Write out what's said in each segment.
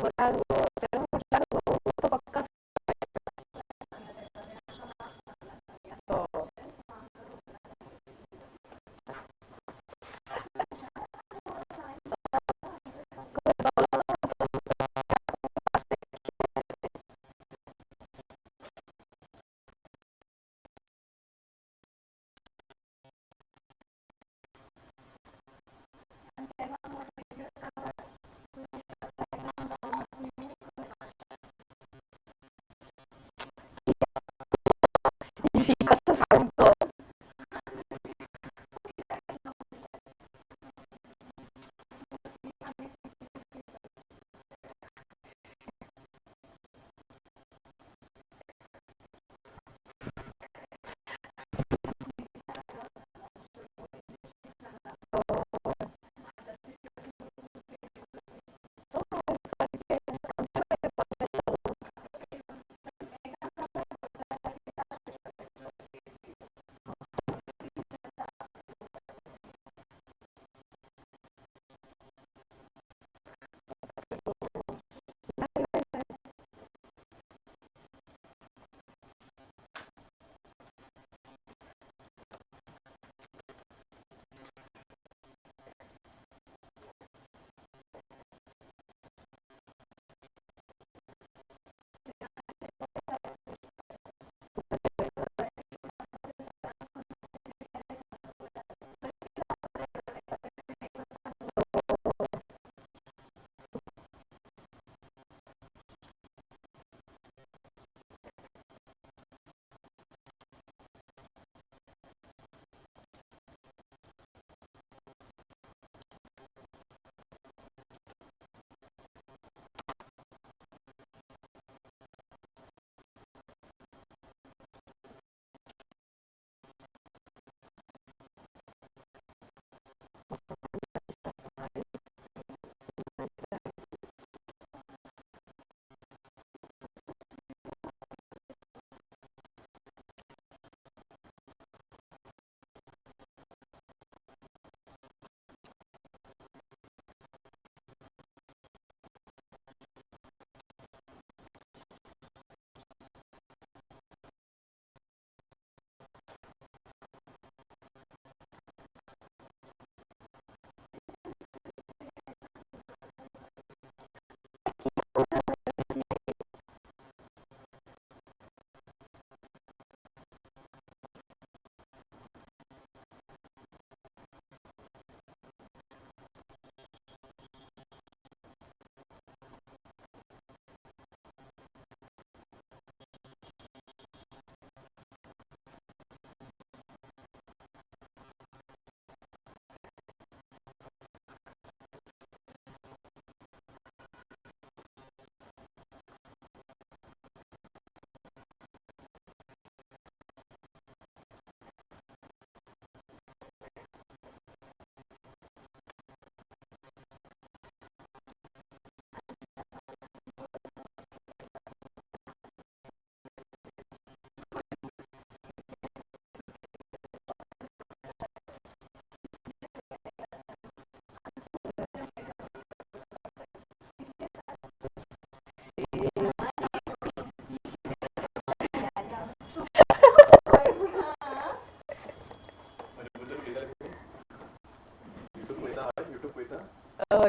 त्याला म्हटलं तो पक्का कसं सांगतो.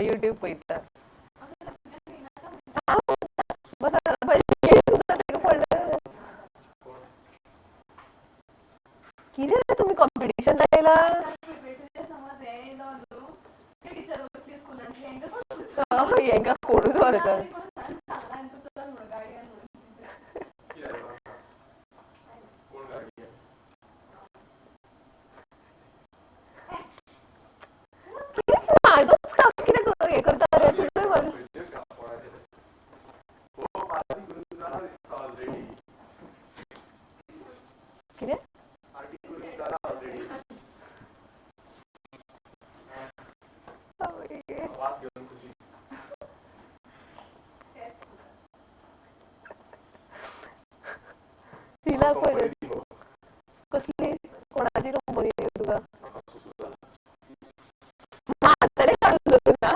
युट्यूब पळयता. कितें रे तुमी कॉम्पिटिशन लायला. हेंका कोणूच व्हरता. हे करता रे तुझं कितें तिला पळय कसली कोणाची कंपनी तुका म्हातारे काडून तुका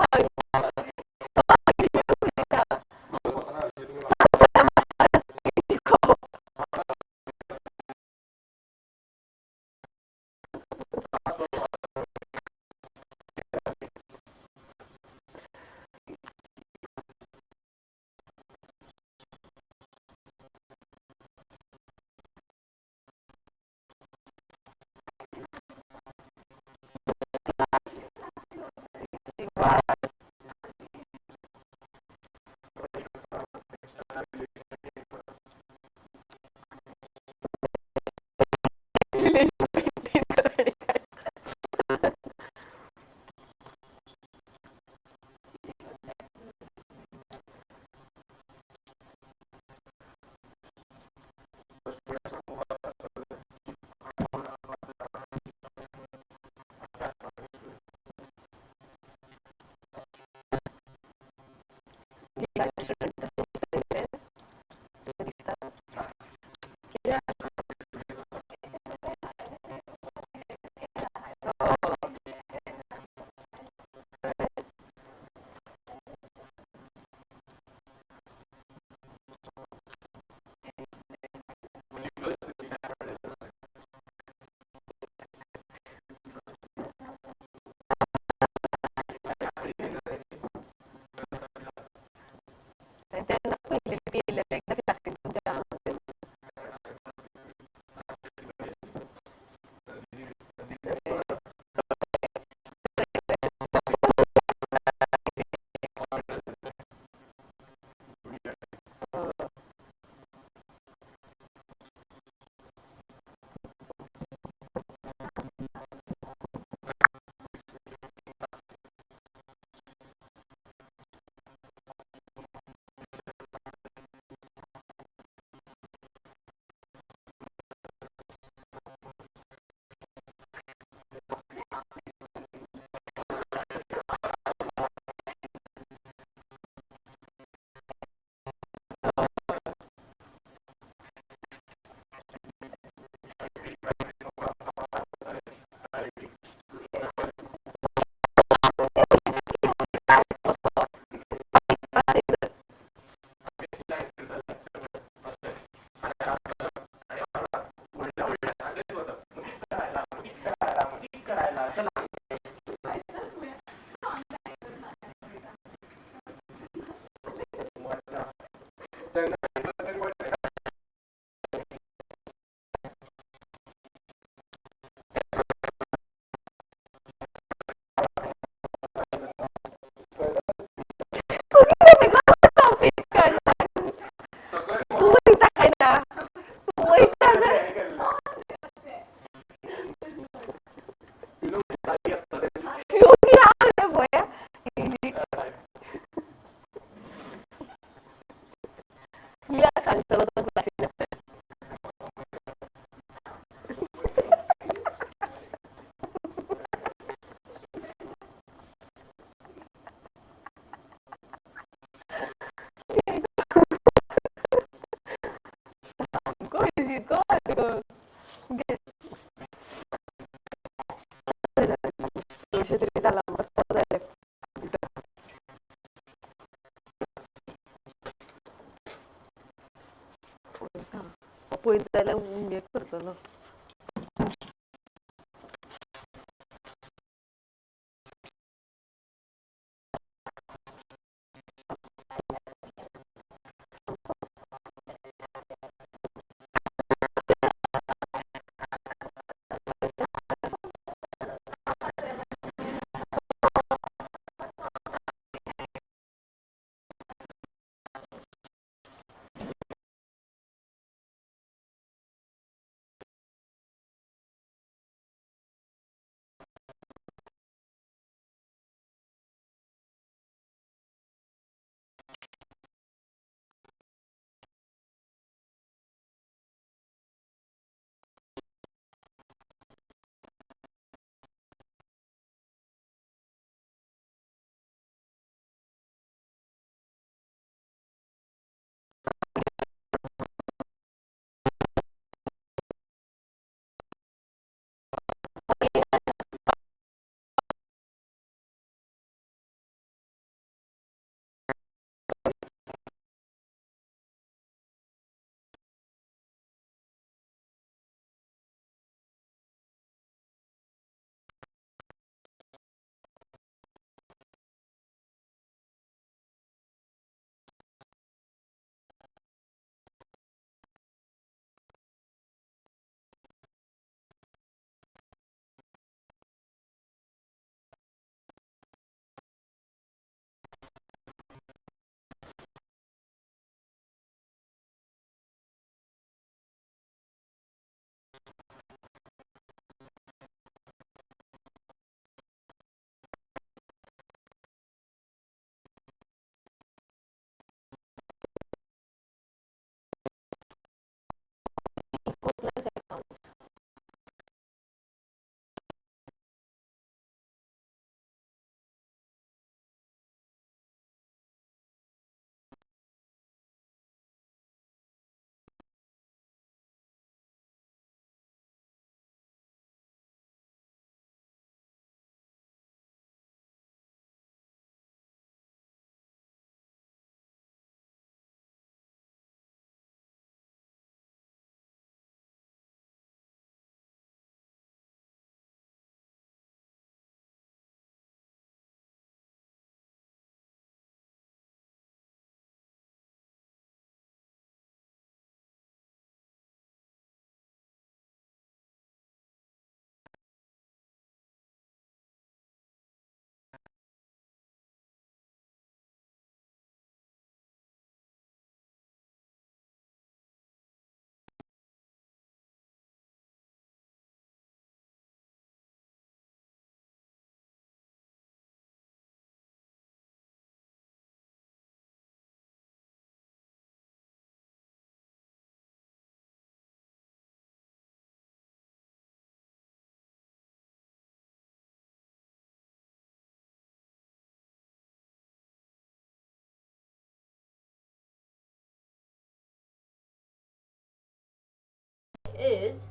is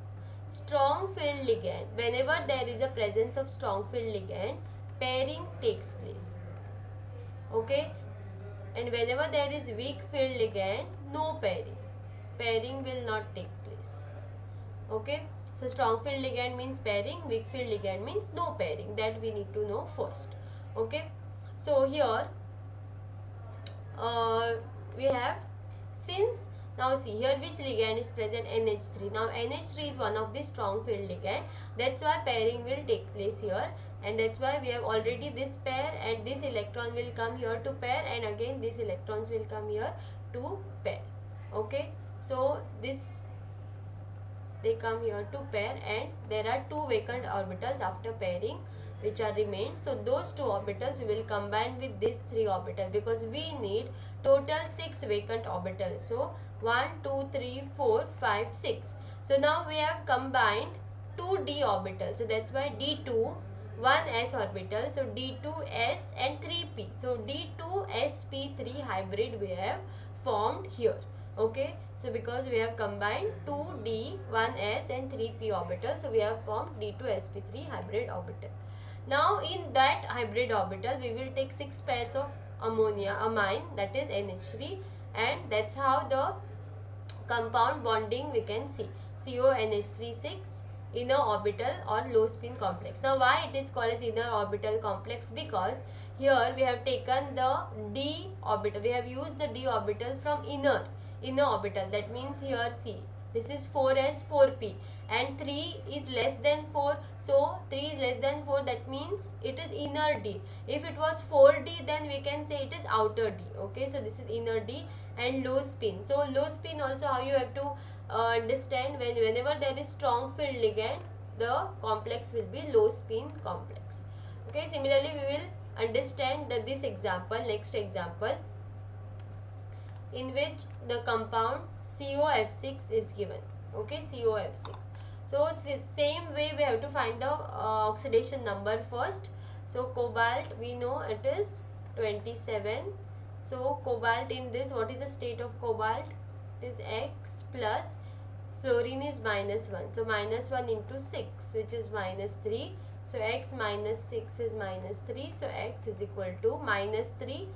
strong field ligand. Whenever there is a presence of strong field ligand, pairing takes place. Okay, and whenever there is weak field ligand, no pairing. Pairing will not take place. Okay, so strong field ligand means pairing, weak field ligand means no pairing. That we need to know first. Okay, so here we have, since now see here which ligand is present, NH3. Now NH3 is one of the strong field ligand, that's why pairing will take place here, and that's why we have already this pair, and this electron will come here to pair, and again these electrons will come here to pair. Okay, so this they come here to pair, and there are two vacant orbitals after pairing which are remained. So those two orbitals we will combine with these three orbitals, because we need total 6 vacant orbitals. So 1 2 3 4 5 6. So now we have combined 2 d orbitals, so that's why d2 1 s orbital, so d2s and 3p, so d2sp3 hybrid we have formed here. Okay, so because we have combined 2d 1s and 3p orbital, so we have formed d2sp3 hybrid orbital. Now in that hybrid orbital we will take 6 pairs of amine, that is NH3, and that's how the compound bonding we can see, CONH3 6 inner orbital or low spin complex. Now why it is called as inner orbital complex? Because here we have taken the d orbital, we have used the d orbital from inner orbital. That means here see, this is 4s 4p and 3 is less than 4, so 3 is less than 4, that means it is inner d. If it was 4d, then we can say it is outer d. Okay, so this is inner d. And low spin, so low spin also how you have to understand, whenever there is strong field ligand, the complex will be low spin complex. Okay, similarly we will understand this example, next example, in which the compound COF6 is given. Okay, COF6. So same way we have to find the oxidation number first. So cobalt, we know it is 27. So cobalt in this, what is the state of cobalt? It is X plus, fluorine is -1. So -1 into 6, which is -3. So X minus 6 is -3. So X is equal to -3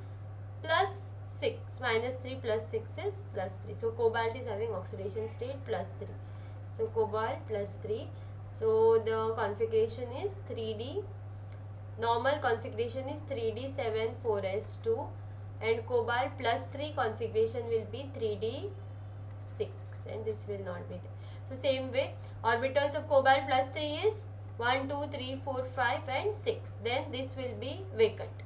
plus 6. -3 plus 6 is +3. So cobalt is having oxidation state +3. So cobalt +3. So the configuration is 3D. Normal configuration is 3D7 4s2, and cobalt +3 configuration will be 3D6, and this will not be there. So same way, orbitals of cobalt +3 is 1 2 3 4 5 and 6. Then this will be vacant.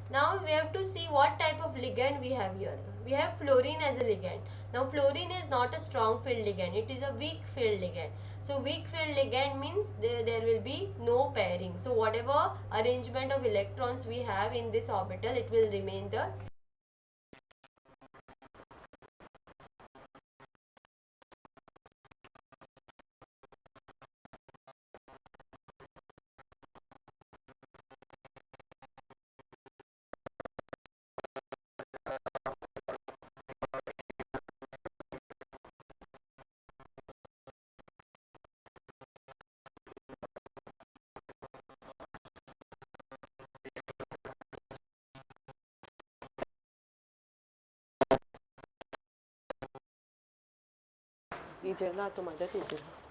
Now we have to see what type of ligand we have here. We have fluorine as a ligand. Now fluorine is not a strong field ligand, it is a weak field ligand. So weak field ligand means there will be no pairing. So whatever arrangement of electrons we have in this orbital, it will remain the same. I gelato, ma già ti dirò.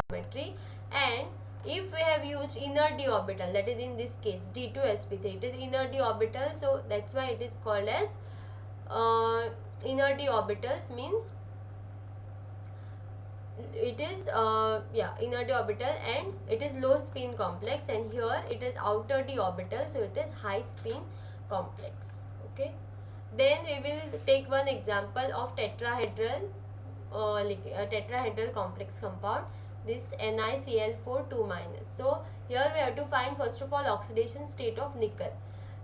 Geometry. And if we have used inner d orbital, that is in this case d2sp3, it is inner d orbital, so that's why it is called as inner d orbitals, means it is inner d orbital, and it is low spin complex, and here it is outer d orbital, so it is high spin complex. Okay, then we will take one example of tetrahedral complex compound, this NiCl4 2 minus. So here we have to find first of all oxidation state of nickel.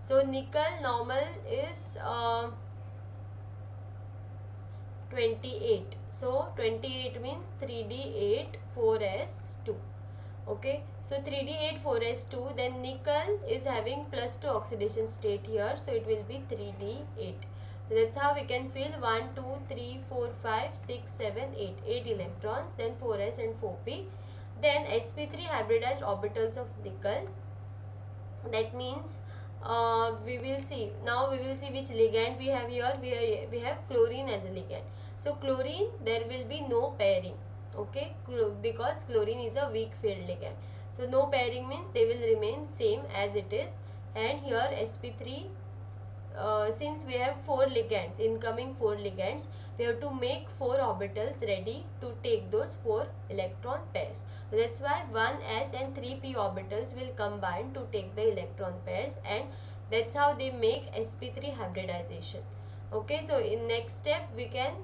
So nickel normal is 28. So 28 means 3d8 4s2. Okay, so 3d8 4s2, then nickel is having +2 oxidation state here, so it will be 3d8. So that's how we can fill 1 2 3 4 5 6 7 8 8 electrons, then 4s and 4p. Then sp3 hybridized orbitals of nickel, that means we will see which ligand we have here. We have chlorine as a ligand. So chlorine, there will be no pairing. Okay, because chlorine is a weak field ligand, so no pairing means they will remain same as it is. And here sp3, since we have 4 ligands, incoming 4 ligands, we have to make 4 orbitals ready to take those 4 electron pairs. So that's why 1s and 3p orbitals will combine to take the electron pairs, and that's how they make sp3 hybridization. Okay, so in next step we can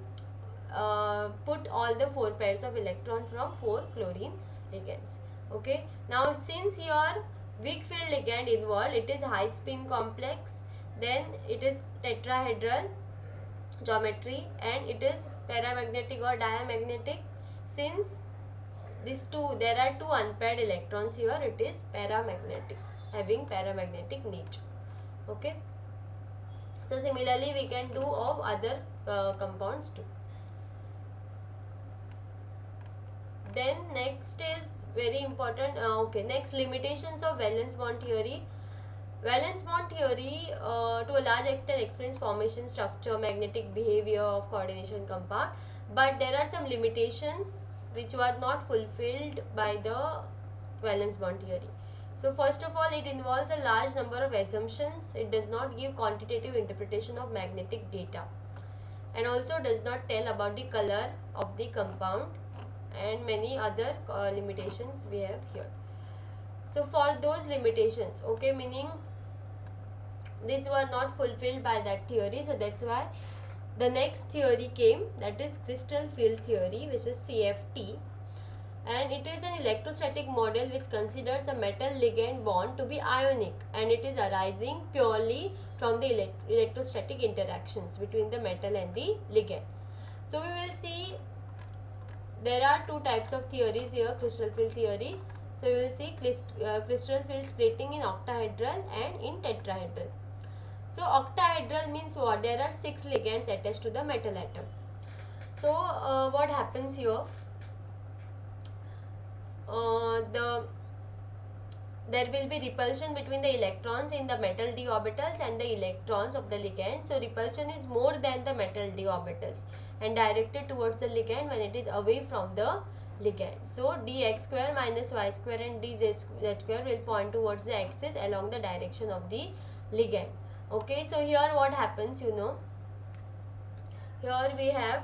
put all the 4 pairs of electron from 4 chlorine ligands. Okay, now since here weak field ligand involved, it is high spin complex, then it is tetrahedral geometry, and it is paramagnetic or diamagnetic. Since there are 2 unpaired electrons here, it is paramagnetic, having paramagnetic nature. Okay, so similarly we can do of other compounds too. Then next is very important. Next, limitations of valence bond theory. Valence bond theory to a large extent explains formation, structure, magnetic behavior of coordination compound, but there are some limitations which were not fulfilled by the valence bond theory. So first of all, it involves a large number of assumptions. It does not give quantitative interpretation of magnetic data, and also does not tell about the color of the compound, and many other limitations we have here. So for those limitations, okay, meaning these were not fulfilled by that theory, so that's why the next theory came, that is crystal field theory, which is CFT, and it is an electrostatic model which considers the metal ligand bond to be ionic, and it is arising purely from the electrostatic interactions between the metal and the ligand. So we will see there are 2 types of theories here, crystal field theory. So we will see crystal field splitting in octahedral and in tetrahedral. So octahedral means what? There are 6 ligands attached to the metal atom. So what happens here? There will be repulsion between the electrons in the metal d orbitals and the electrons of the ligand. So repulsion is more than the metal d orbitals and directed towards the ligand when it is away from the ligand. So dx square minus y square and dz square will point towards the axis along the direction of the ligand. Okay, so here what happens, you know, here we have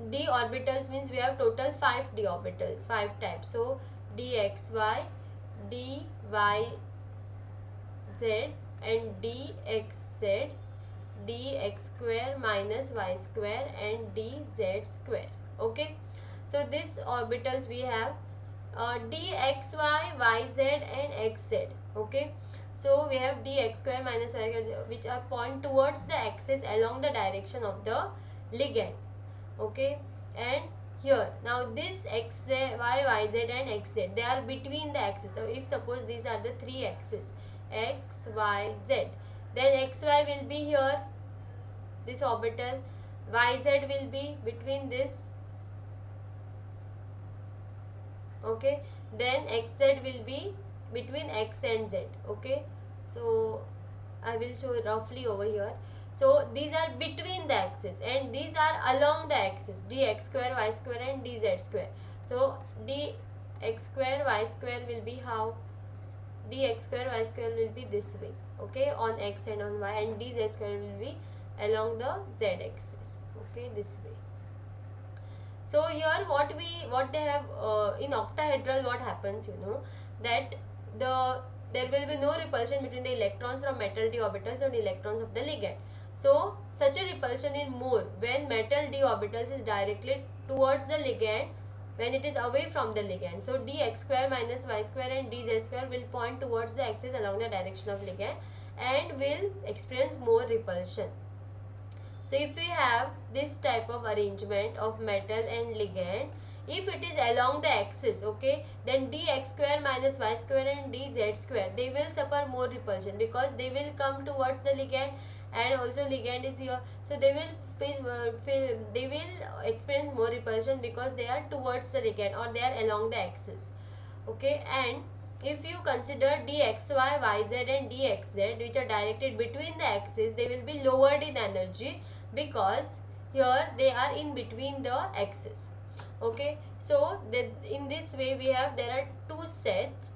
d orbitals, means we have total 5 d orbitals, 5 types. So dxy, dyz and dxz, dx square minus y square and dz square. Okay, so these orbitals we have dxy, yz and xz. Okay, so we have dx square minus y square which are point towards the axis along the direction of the ligand. Okay, and here now this x, y, yz and xz, they are between the axis. So if suppose these are the 3 axes, x, y, z, then xy will be here, this orbital, yz will be between this. Okay, then xz will be between x and z. Okay, so I will show roughly over here. So these are between the axis and these are along the axis, dx square, y square and dz square. So dx square, y square will be how? Dx square, y square will be this way, okay, on x and on y, and dz square will be along the z axis, okay, this way. So here what they have in octahedral, what happens, that there will be no repulsion between the electrons from metal d orbitals and electrons of the ligand. So such a repulsion is more when metal d orbitals is directed towards the ligand when it is away from the ligand. So dx square minus y square and dz square will point towards the axis along the direction of ligand and will experience more repulsion. So if we have this type of arrangement of metal and ligand, if it is along the axis, okay, then dx square minus y square and dz square, they will suffer more repulsion because they will come towards the ligand and also ligand is here. So they will they will experience more repulsion because they are towards the ligand or they are along the axis. Okay, and if you consider dxy, yz and dxz which are directed between the axes, they will be lowered in energy because here they are in between the axes. Okay, so in this way we have, there are two sets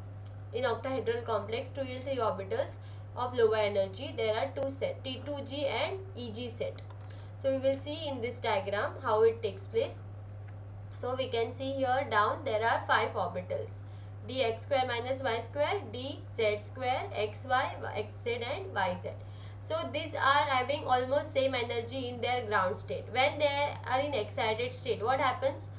in octahedral complex, 2 3 orbitals of lower energy. There are two sets, T2g and EG set. So we will see in this diagram how it takes place. So we can see here down there are 5 orbitals, dx square minus y square, dz square, xy, xz and yz. So these are having almost same energy in their ground state. When they are in excited state, what happens?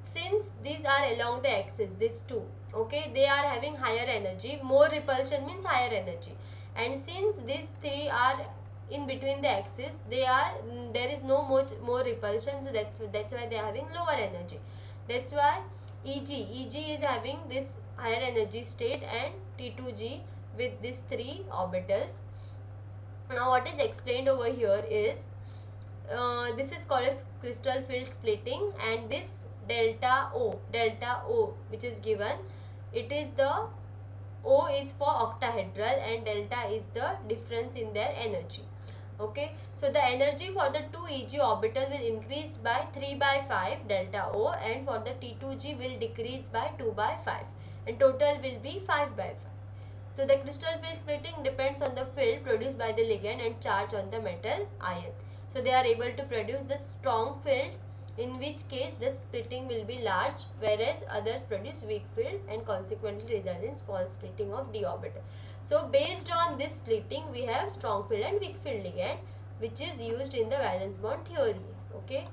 Since these are along the axis, these two, okay, they are having higher energy. More repulsion means higher energy. And since these three are in between the axis, there is no much more repulsion, so that's why they are having lower energy. That's why EG is having this higher energy state and T2G with these 3 orbitals. Now what is explained over here is this is called as crystal field splitting, and this delta O which is given, it is the O is for octahedral and delta is the difference in their energy. Okay, so the energy for the 2 EG orbital will increase by 3 by 5 delta O, and for the T2G will decrease by 2 by 5, and total will be 5 by 5. So the crystal field splitting depends on the field produced by the ligand and charge on the metal ion. So they are able to produce the strong field, in which case the splitting will be large, whereas others produce weak field and consequently result in small splitting of d orbital. So based on this splitting, we have strong field and weak field ligand, which is used in the valence bond theory. Okay,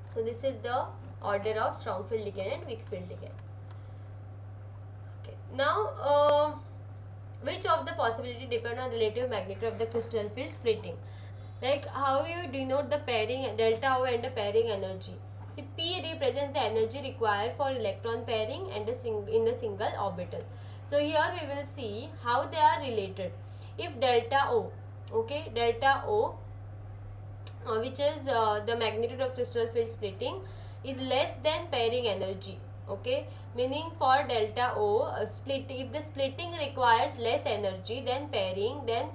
so this is the order of strong field ligand and weak field ligand. Okay, now which of the possibility depend on relative magnitude of the crystal field splitting? Like how you denote the pairing delta O and the pairing energy. See, P represents the energy required for electron pairing and in the single orbital. So here we will see how they are related. If delta O, okay, delta O, which is the magnitude of crystal field splitting, is less than pairing energy. Okay, meaning for delta O, if the splitting requires less energy than pairing, then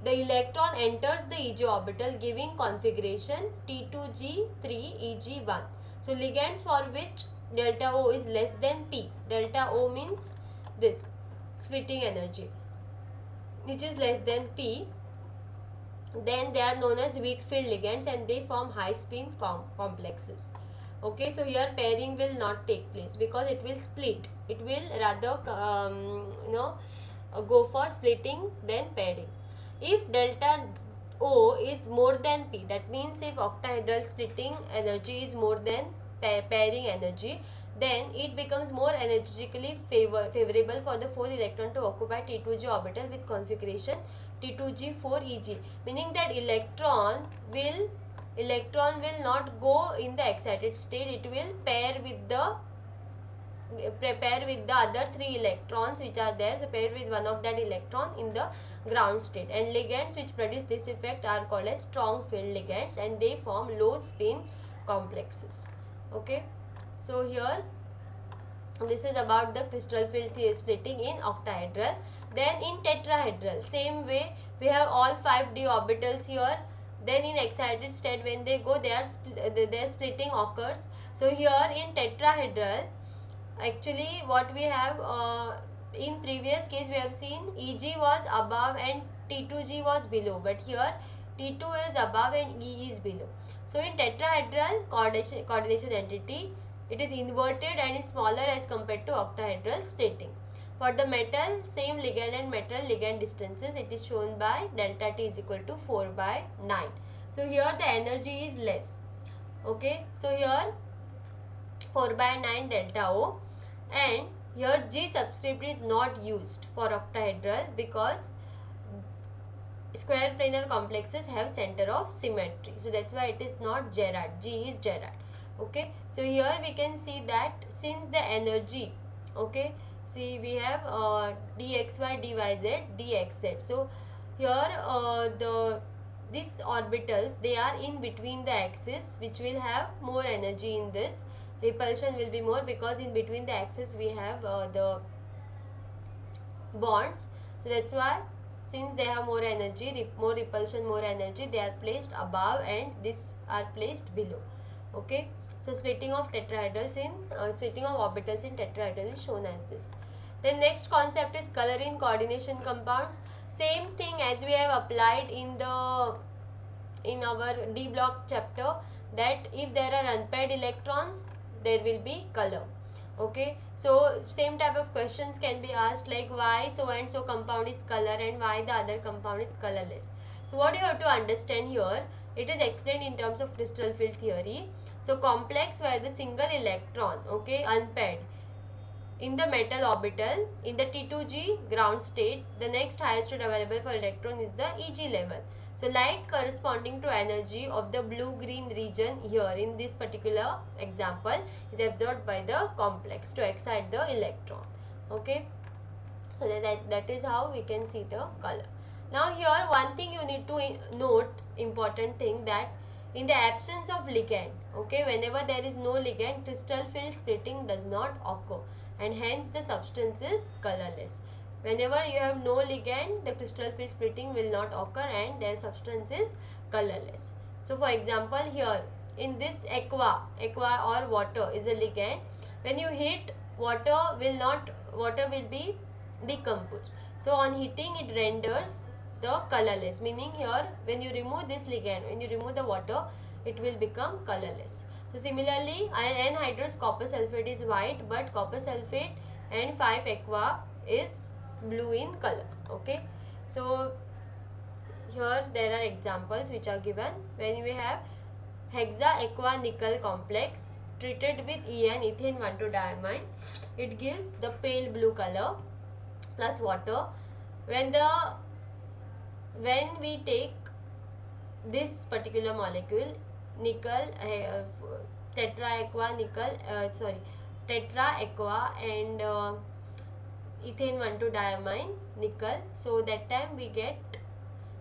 the electron enters the EG orbital giving configuration T2G3 EG1. So ligands for which delta O is less than P, delta O means this splitting energy, which is less than P, then they are known as weak field ligands and they form high spin complexes. Okay, so here pairing will not take place because it will split. It will rather go for splitting than pairing. If delta O is more than P, that means if octahedral splitting energy is more than pairing energy, then it becomes more energetically favorable for the 4th electron to occupy T2G orbital with configuration T2G4 EG, meaning that electron will not go in the excited state. It will pair with the other 3 electrons which are there. So pair with one of that electron in the ground state, and ligands which produce this effect are called as strong field ligands and they form low spin complexes. Okay, so here this is about the crystal field splitting in octahedral. Then in tetrahedral, same way, we have all 5 d orbitals here. Then in excited state, when they go, their splitting occurs. So here in tetrahedral, actually what we have in previous case we have seen EG was above and T2G was below, but here T2 is above and E is below. So So in tetrahedral coordination entity, it is inverted and is smaller as compared to octahedral splitting. For the metal, same ligand and metal ligand distances, it is shown by delta T is equal to 4 by 9. So here the energy is less. Okay, so here 4 by 9 delta O, and here G subscript is not used for octahedral because square planar complexes have center of symmetry. So that's why it is not Gerard. G is Gerard. Okay. So here we can see that since the energy, okay, see we have dxy, dyz, dxz. So here these orbitals, they are in between the axis, which will have more energy in this. Repulsion will be more because in between the axis we have the bonds. So that's why since they have more energy, more repulsion, more energy, they are placed above and these are placed below. Okay. So splitting of tetrahedrals in splitting of orbitals in tetrahedral is shown as this. Then next concept is color in coordination compounds. Same thing as we have applied in our D block chapter, that if there are unpaired electrons, there will be color. Okay, so same type of questions can be asked, like why so and so compound is color and why the other compound is colorless. So what you have to understand here, it is explained in terms of crystal field theory. So complex where the single electron, okay, unpaired in the metal orbital in the T2G ground state, the next highest state available for electron is the Eg level. So light corresponding to energy of the blue-green region here in this particular example is absorbed by the complex to excite the electron. Okay. So that is how we can see the color. Now here one thing you need to note, important thing, that in the absence of ligand, okay, whenever there is no ligand, crystal field splitting does not occur and hence the substance is colorless. Whenever you have no ligand, the crystal field splitting will not occur and their substance is colorless. So for example, here in this aqua or water is a ligand. When you heat, water will be decomposed. So on heating it renders the colorless, meaning here when you remove this ligand, when you remove the water, it will become colorless. So similarly, anhydrous copper sulfate is white, but copper sulfate and 5 aqua is blue in color. Okay, so here there are examples which are given. When we have hexa aqua nickel complex treated with EN, ethane 1,2-diamine, it gives the pale blue color plus water. When we take this particular molecule, nickel, tetra aqua and ethane 1,2-diamine nickel, so that time we get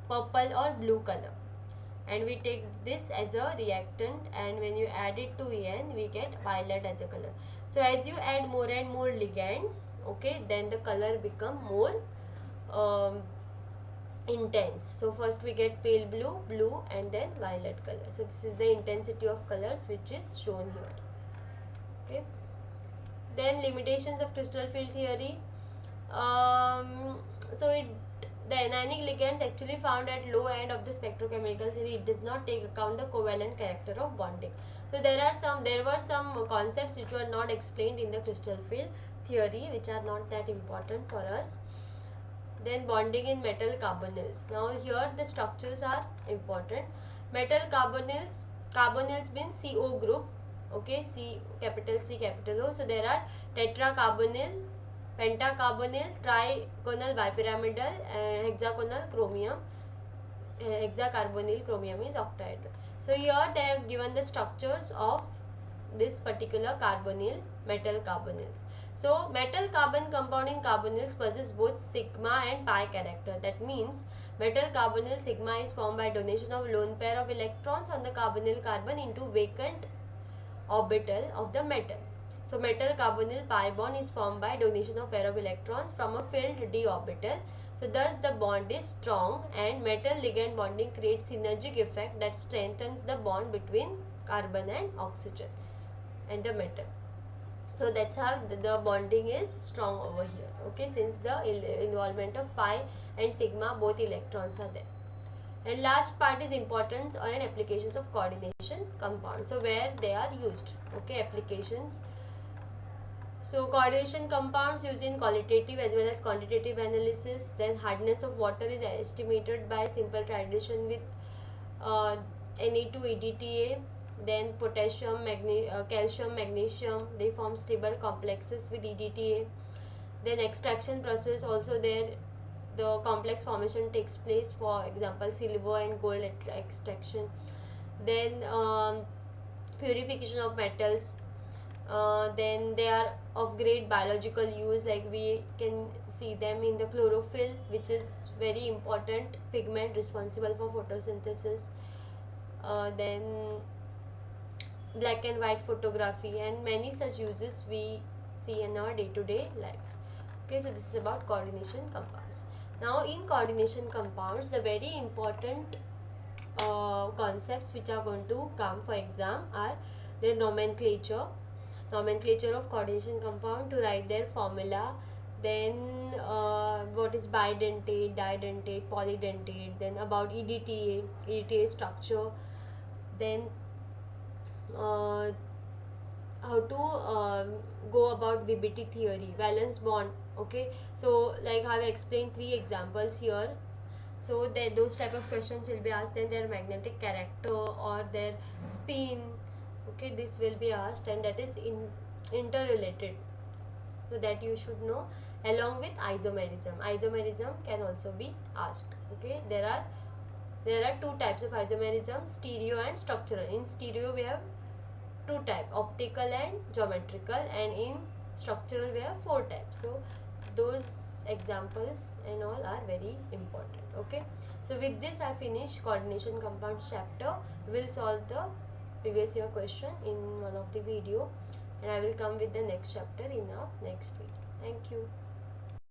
purple or blue color, and we take this as a reactant, and when you add it to EN we get violet as a color. So as you add more and more ligands, okay, then the color become more intense. So first we get pale blue and then violet color. So this is the intensity of colors which is shown here. Okay. Then limitations of crystal field theory. The anionic ligands actually found at low end of the spectrochemical series, it does not take account the covalent character of bonding. So there were some concepts which were not explained in the crystal field theory, which are not that important for us. Then bonding in metal carbonyls. Now here the structures are important. Metal carbonyls means CO group. Okay, C capital O. So there are tetracarbonyl, pentacarbonyl, trigonal bipyramidal, hexagonal chromium. Hexacarbonyl chromium is octahedral. So here they have given the structures of this particular carbonyl, metal carbonyls. So metal carbon compounding carbonyls possess both sigma and pi character. That means metal carbonyl sigma is formed by donation of lone pair of electrons on the carbonyl carbon into vacant orbital of the metal. So metal carbonyl pi bond is formed by donation of pair of electrons from a filled d orbital. So thus the bond is strong, and metal ligand bonding creates synergic effect that strengthens the bond between carbon and oxygen and the metal. So that's how the bonding is strong over here. Okay, since the involvement of pi and sigma, both electrons are there. And last part is importance and applications of coordination compounds. So where they are used. Okay, applications. So coordination compounds used in qualitative as well as quantitative analysis. Then hardness of water is estimated by simple titration with Na2-EDTA. Then potassium, calcium, magnesium, they form stable complexes with EDTA. Then extraction process also there, the complex formation takes place, for example silver and gold extraction. Then purification of metals. Then they are of great biological use, like we can see them in the chlorophyll, which is very important pigment responsible for photosynthesis. Then black and white photography and many such uses we see in our day-to-day life. Okay, so this is about coordination compounds. Now in coordination compounds, the very important concepts which are going to come for exam are their nomenclature of coordination compound, to write their formula, then what is bidentate, didentate, polydentate, then about EDTA structure, then how to go about VBT theory, valence bond. Okay, so like I have explained 3 examples here. So those type of questions will be asked, then their magnetic character or their spin. Okay, this will be asked, and that is interrelated, so that you should know, along with isomerism. Isomerism can also be asked. Okay, there are 2 types of isomerism, stereo and structural. In stereo we have 2 types, optical and geometrical, and in structural we have 4 types. So those examples and all are very important. Okay, so with this I finish coordination compounds chapter. We will solve the previous year question in one of the video, and I will come with the next chapter in our next video. Thank you.